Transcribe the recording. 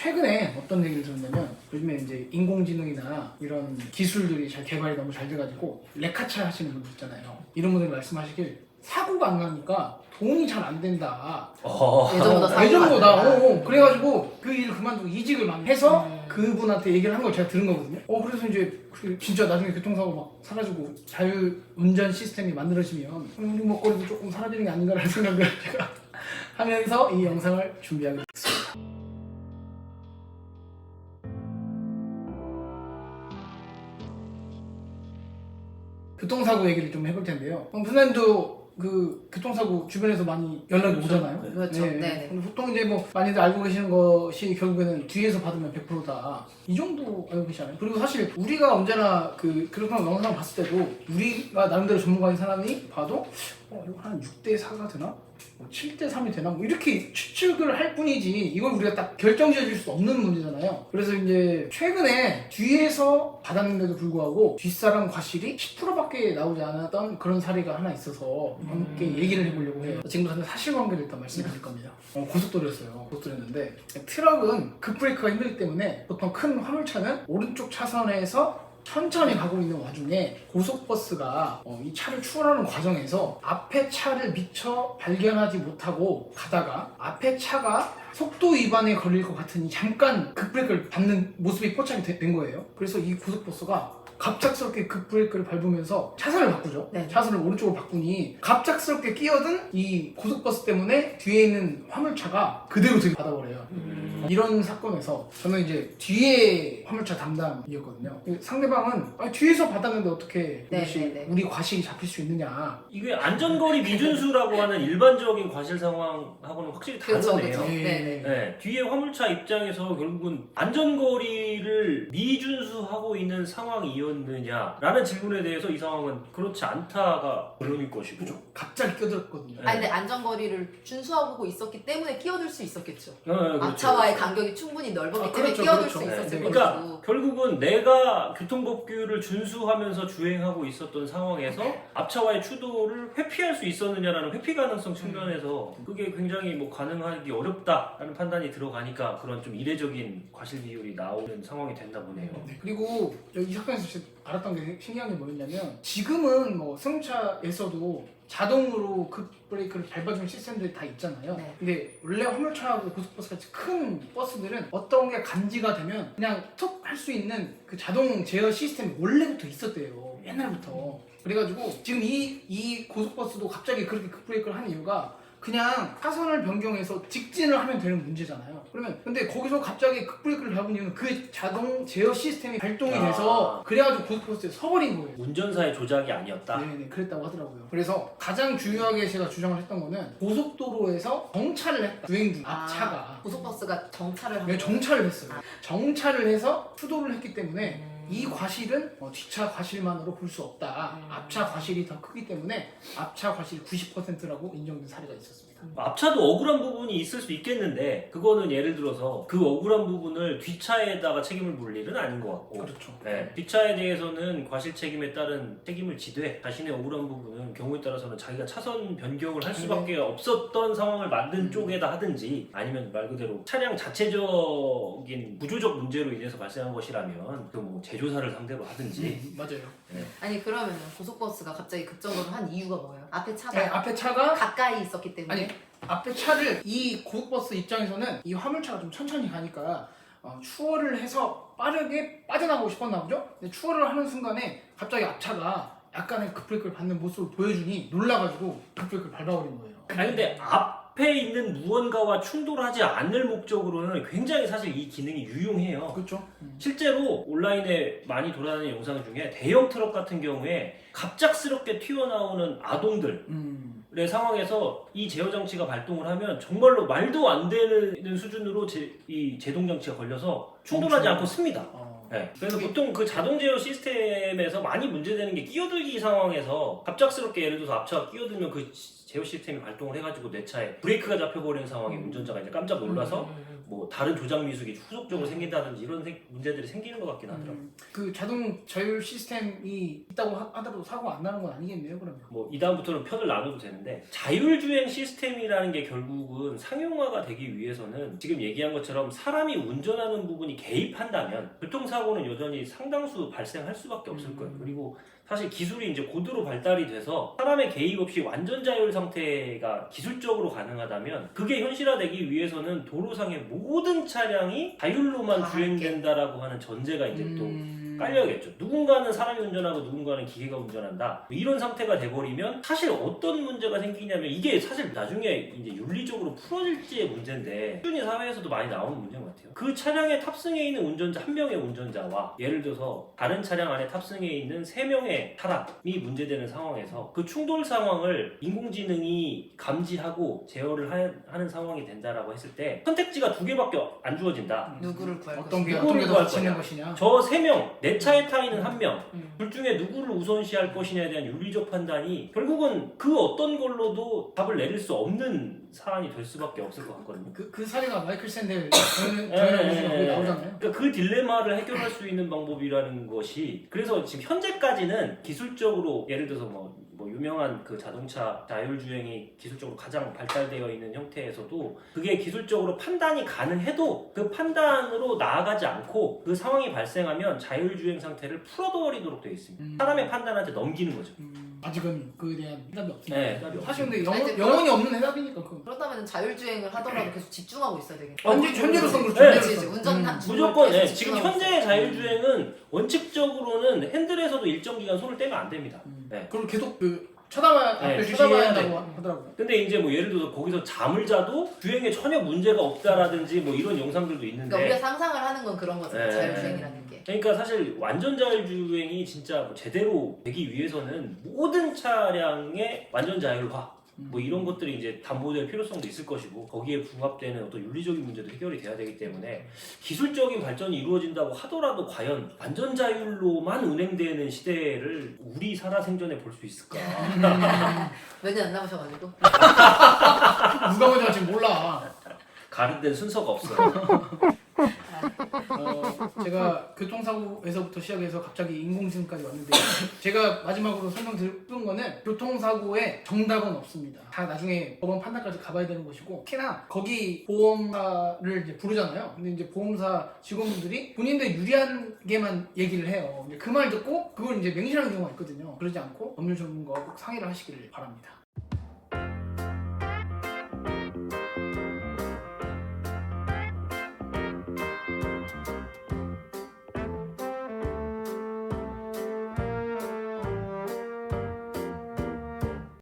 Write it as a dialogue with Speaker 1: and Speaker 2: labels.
Speaker 1: 최근에 어떤 얘기를 들었냐면 요즘에 이제 인공지능이나 이런 기술들이 잘 개발이 너무 잘 돼가지고 레카차 하시는 분들 있잖아요. 이런 분들이 말씀하시길 사고가 안 나니까 돈이 잘 안 된다.
Speaker 2: 예전보다 사고가
Speaker 1: 예전보다.
Speaker 2: 안 된다.
Speaker 1: 그래가지고 그 일을 그만두고 이직을 막 해서 그분한테 얘기를 한 걸 제가 들은 거거든요. 그래서 이제 진짜 나중에 교통사고 막 사라지고 자율운전 시스템이 만들어지면 우리 먹거리도 조금 사라지는 게 아닌가라는 생각을 제가 하면서 이 영상을 준비하게 됐습니다. 교통사고 얘기를 좀 해볼 텐데요. 선생님도 그 교통사고 주변에서 많이 연락이 오잖아요.
Speaker 2: 그렇죠. 네.
Speaker 1: 근데 보통 이제 뭐 많이들 알고 계시는 것이 결국에는 뒤에서 받으면 100%다. 이 정도 알고 계시잖아요. 그리고 사실 우리가 언제나 그런 영상 봤을 때도 우리가 나름대로 전문가인 사람이 봐도 이거 한 6대4가 되나? 7대3이 되나? 뭐 이렇게 추측을 할 뿐이지 이걸 우리가 딱 결정 지어줄 수 없는 문제잖아요. 그래서 이제 최근에 뒤에서 받았는데도 불구하고 뒷사람 과실이 10%밖에 나오지 않았던 그런 사례가 하나 있어서 함께 얘기를 해보려고 해요. 지금부터 사실관계를 일단 말씀드릴 겁니다. 고속도로였어요. 고속도로였는데 트럭은 급브레이크가 힘들기 때문에 보통 큰 화물차는 오른쪽 차선에서 천천히 가고 있는 와중에 고속버스가 이 차를 추월하는 과정에서 앞에 차를 미처 발견하지 못하고 가다가 앞에 차가 속도 위반에 걸릴 것 같으니 잠깐 급브레이크를 밟는 모습이 포착이 된 거예요. 그래서 이 고속버스가 갑작스럽게 급브레이크를 밟으면서 차선을 바꾸죠.
Speaker 2: 네.
Speaker 1: 차선을 오른쪽으로 바꾸니 갑작스럽게 끼어든 이 고속버스 때문에 뒤에 있는 화물차가 그대로 들이받아버려요. 이런 사건에서 저는 이제 뒤에 화물차 담당이었거든요. 상대방은 뒤에서 받았는데 어떻게 이것이 우리 과실이 잡힐 수 있느냐.
Speaker 3: 이게 안전거리 미준수라고 하는 일반적인 과실 상황하고는 확실히 다르네요.
Speaker 2: 그렇죠. 네.
Speaker 3: 네, 뒤에 화물차 입장에서 결국은 안전거리를 미준수하고 있는 상황이었느냐라는 질문에 대해서 이 상황은 그렇지 않다가 그럴 것이고.
Speaker 1: 그죠? 갑자기 끼어들었거든요.
Speaker 2: 근데 안전거리를 준수하고 있었기 때문에 끼어들 수 있었겠죠.
Speaker 3: 그렇죠.
Speaker 2: 앞차와의 간격이 충분히 넓었기 때문에
Speaker 1: 그렇죠,
Speaker 2: 끼어들
Speaker 1: 그렇죠.
Speaker 2: 수 있었을
Speaker 1: 네,
Speaker 2: 것이고.
Speaker 3: 그러니까 결국은 내가 교통법규를 준수하면서 주행하고 있었던 상황에서 앞차와의 추돌을 회피할 수 있었느냐라는 회피 가능성 측면에서 그게 굉장히 뭐 가능하기 어렵다라는 판단이 들어가니까 그런 좀 이례적인 과실 비율이 나오는 상황이 됐나 보네요.
Speaker 1: 네, 그리고 이 사건에서 진짜 알았던 게 신기한 게 뭐였냐면 지금은 뭐 승용차에서도 자동으로 급브레이크를 밟아주는 시스템들이 다 있잖아요.
Speaker 2: 네.
Speaker 1: 근데 원래 화물차하고 고속버스 같이 큰 버스들은 어떤 게 감지가 되면 그냥 툭 할 수 있는 그 자동 제어 시스템이 원래부터 있었대요. 옛날부터. 그래가지고 지금 이 고속버스도 갑자기 그렇게 급브레이크를 하는 이유가 그냥 차선을 변경해서 직진을 하면 되는 문제잖아요. 그러면 근데 거기서 갑자기 급브레이크를 밟은 이유는 그 자동 제어 시스템이 발동이 돼서 그래가지고 고속버스에 서버린 거예요.
Speaker 3: 운전사의 조작이 아니었다.
Speaker 1: 네네, 그랬다고 하더라고요. 그래서 가장 중요하게 제가 주장을 했던 거는 고속도로에서 정차를 했다. 주행 중 앞차가
Speaker 2: 고속버스가 정차를
Speaker 1: 네,
Speaker 2: 한
Speaker 1: 정차를 했어요. 정차를 해서 추돌을 했기 때문에 이 과실은 뒷차 과실만으로 볼 수 없다. 앞차 과실이 더 크기 때문에 앞차 과실이 90%라고 인정된 사례가 있었습니다.
Speaker 3: 앞차도 억울한 부분이 있을 수 있겠는데 그거는 예를 들어서 그 억울한 부분을 뒷차에다가 책임을 물 일은 아닌 것 같고
Speaker 1: 그렇죠.
Speaker 3: 네, 뒷차에 대해서는 과실 책임에 따른 책임을 지되 자신의 억울한 부분은 경우에 따라서는 자기가 차선 변경을 할 수밖에 없었던 상황을 만든 쪽에다 하든지 아니면 말 그대로 차량 자체적인 구조적 문제로 인해서 발생한 것이라면 그 뭐 제조사를 상대로 하든지
Speaker 1: 맞아요.
Speaker 3: 네.
Speaker 2: 아니 그러면 고속버스가 갑자기 급정거를 한 이유가 뭐예요? 앞에 차가
Speaker 1: 네, 앞에 차가
Speaker 2: 가까이 있었기 때문에.
Speaker 1: 아니 앞에 차를 이 고속버스 입장에서는 이 화물차가 좀 천천히 가니까 추월을 해서 빠르게 빠져나가고 싶었나 보죠? 근데 추월을 하는 순간에 갑자기 앞차가 약간의 급브레이크를 밟는 모습을 보여주니 놀라가지고 급브레이크를 밟아버린 거예요.
Speaker 3: 아니 근데 앞에 있는 무언가와 충돌하지 않을 목적으로는 굉장히 사실 이 기능이 유용해요.
Speaker 1: 그렇죠?
Speaker 3: 실제로 온라인에 많이 돌아다니는 영상 중에 대형 트럭 같은 경우에 갑작스럽게 튀어나오는 아동들의 상황에서 이 제어 장치가 발동을 하면 정말로 말도 안 되는 수준으로 이 제동 장치가 걸려서 충돌하지 않고 씁니다. 네. 그래서 보통 그 자동 제어 시스템에서 많이 문제되는 게 끼어들기 상황에서 갑작스럽게 예를 들어서 앞차가 끼어들면 그 제어 시스템이 발동을 해가지고 내 차에 브레이크가 잡혀버리는 상황에 운전자가 이제 깜짝 놀라서 뭐 다른 조작 미숙이 후속적으로 생긴다든지 이런 문제들이 생기는 것 같긴 하더라고요.
Speaker 1: 그 자동 자율 시스템이 있다고 하더라도 사고 안 나는 건 아니겠네요, 그러면.
Speaker 3: 뭐 이 다음부터는 편을 나눠도 되는데 자율주행 시스템이라는 게 결국은 상용화가 되기 위해서는 지금 얘기한 것처럼 사람이 운전하는 부분이 개입한다면 교통사고는 여전히 상당수 발생할 수밖에 없을 거예요. 그리고 사실 기술이 이제 고도로 발달이 돼서 사람의 개입 없이 완전 자율 상태가 기술적으로 가능하다면 그게 현실화되기 위해서는 도로상의 모든 차량이 자율로만 주행된다라고 하는 전제가 이제 또 깔려야겠죠. 누군가는 사람이 운전하고 누군가는 기계가 운전한다. 이런 상태가 돼버리면 사실 어떤 문제가 생기냐면 이게 사실 나중에 이제 윤리적으로 풀어질지의 문제인데 꾸준히 사회에서도 많이 나오는 문제인 것 같아요. 그 차량에 탑승해 있는 운전자 한 명의 운전자와 예를 들어서 다른 차량 안에 탑승해 있는 3명의 사람이 문제되는 상황에서 그 충돌 상황을 인공지능이 감지하고 제어를 하는 상황이 된다라고 했을 때 선택지가 2개밖에 안 주어진다.
Speaker 2: 누구를 구할
Speaker 1: 어떤 게
Speaker 2: 것이냐.
Speaker 1: 어떤 게 더
Speaker 3: 구할
Speaker 1: 맞히는
Speaker 3: 거냐.
Speaker 1: 것이냐.
Speaker 3: 저 3명, 내 차에 타 있는 1명 둘
Speaker 2: 음.
Speaker 3: 중에 누구를 우선시할 것이냐에 대한 윤리적 판단이 결국은 그 어떤 걸로도 답을 내릴 수 없는 사안이 될 수밖에 없을 것 같거든요.
Speaker 1: 그 사례가 마이클 샌델
Speaker 3: 예,
Speaker 1: 거기 나오잖아요.
Speaker 3: 그러니까 그 딜레마를 해결할 수 있는 방법이라는 것이 그래서 지금 현재까지는 기술적으로 예를 들어서 뭐 유명한 그 자동차 자율주행이 기술적으로 가장 발달되어 있는 형태에서도 그게 기술적으로 판단이 가능해도 그 판단으로 나아가지 않고 그 상황이 발생하면 자율주행 상태를 풀어버리도록 되어 있습니다. 사람의 판단한테 넘기는 거죠.
Speaker 1: 아직은 그에 대한 해답이 없습니다.
Speaker 3: 네, 답이
Speaker 1: 사실 근데
Speaker 2: 아니, 이제
Speaker 1: 영원히 없는 해답이니까 그건.
Speaker 2: 그렇다면 자율주행을 하더라도 계속 집중하고 있어야 되겠네.
Speaker 1: 현재로서는 그렇죠.
Speaker 3: 네.
Speaker 2: 그렇지, 운전한
Speaker 3: 무조건 지금 현재의 자율주행은 원칙적으로는 핸들에서도 일정 기간 손을 떼면 안 됩니다. 네.
Speaker 1: 그걸 계속 쳐다봐야
Speaker 3: 네,
Speaker 1: 쳐다봐야
Speaker 3: 주시해야 돼.
Speaker 1: 한다고 하더라고요.
Speaker 3: 근데 이제 뭐 예를 들어서 거기서 잠을 자도 주행에 전혀 문제가 없다라든지 뭐 이런 영상들도 있는데
Speaker 2: 그러니까 우리가 상상을 하는 건 그런 거잖아.
Speaker 3: 네.
Speaker 2: 자율주행이라는 게.
Speaker 3: 그러니까 사실 완전 자율주행이 진짜 뭐 제대로 되기 위해서는 모든 차량의 완전 자율화 뭐 이런 것들이 이제 담보될 필요성도 있을 것이고 거기에 부합되는 어떤 윤리적인 문제도 해결이 돼야 되기 때문에 기술적인 발전이 이루어진다고 하더라도 과연 완전 자율로만 운행되는 시대를 우리 살아생전에 볼 수 있을까?
Speaker 2: 몇 년 안 남으셔가지고.
Speaker 1: 누가 먼저 할지 몰라.
Speaker 3: 가름된 순서가 없어요.
Speaker 1: 제가 교통사고에서부터 시작해서 갑자기 인공지능까지 왔는데 제가 마지막으로 설명드린 거는 교통사고에 정답은 없습니다. 다 나중에 법원 판단까지 가봐야 되는 것이고 특히나 거기 보험사를 이제 부르잖아요. 근데 이제 보험사 직원분들이 본인들 유리한 게만 얘기를 해요. 그 말 듣고 그걸 이제 맹신하는 경우가 있거든요. 그러지 않고 법률 전문가와 꼭 상의를 하시기를 바랍니다.